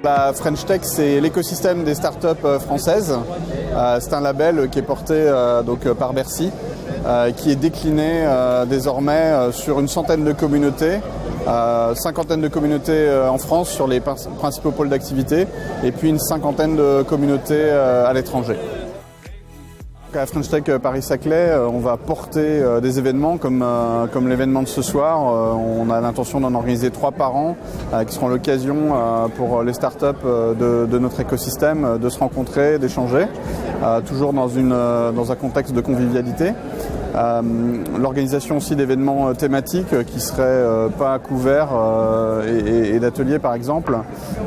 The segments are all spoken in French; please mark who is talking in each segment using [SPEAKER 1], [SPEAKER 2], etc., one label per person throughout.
[SPEAKER 1] La French Tech, c'est l'écosystème des startups françaises. C'est un label qui est porté par Bercy, qui est décliné désormais sur une centaine de communautés, cinquantaine de communautés en France sur les principaux pôles d'activité, et puis une cinquantaine de communautés à l'étranger. À la French Tech Paris-Saclay, on va porter des événements comme l'événement de ce soir. On a l'intention d'en organiser 3 par an, qui seront l'occasion pour les startups de notre écosystème de se rencontrer, d'échanger, toujours dans un contexte de convivialité. L'organisation aussi d'événements thématiques qui seraient pas couverts et d'ateliers par exemple.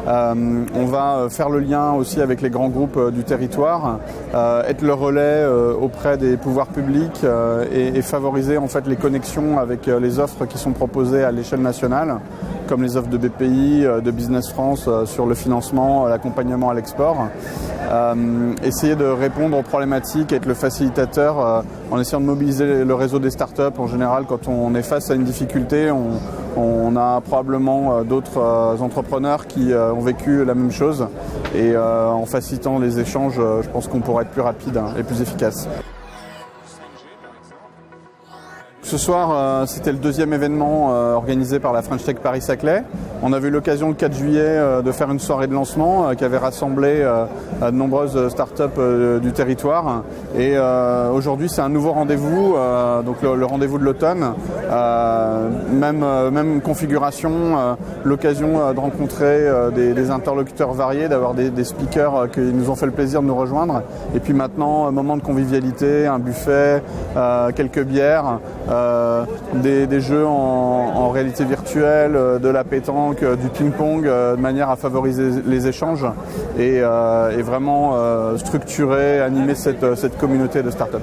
[SPEAKER 1] On va faire le lien aussi avec les grands groupes du territoire, être le relais auprès des pouvoirs publics et favoriser en fait les connexions avec les offres qui sont proposées à l'échelle nationale, comme les offres de BPI, de Business France sur le financement, l'accompagnement à l'export. Essayer de répondre aux problématiques, être le facilitateur en essayant de mobiliser le réseau des startups. En général, quand on est face à une difficulté, on a probablement d'autres entrepreneurs qui ont vécu la même chose. Et en facilitant les échanges, je pense qu'on pourra être plus rapide et plus efficace. Ce soir, c'était le 2e événement organisé par la French Tech Paris-Saclay. On avait eu l'occasion le 4 juillet de faire une soirée de lancement qui avait rassemblé de nombreuses startups du territoire. Et aujourd'hui, c'est un nouveau rendez-vous, donc le rendez-vous de l'automne. Même configuration, l'occasion de rencontrer des interlocuteurs variés, d'avoir des speakers qui nous ont fait le plaisir de nous rejoindre. Et puis maintenant, moment de convivialité, un buffet, quelques bières. Des jeux en réalité virtuelle, de la pétanque, du ping-pong, de manière à favoriser les échanges et vraiment structurer, animer cette communauté de start-up.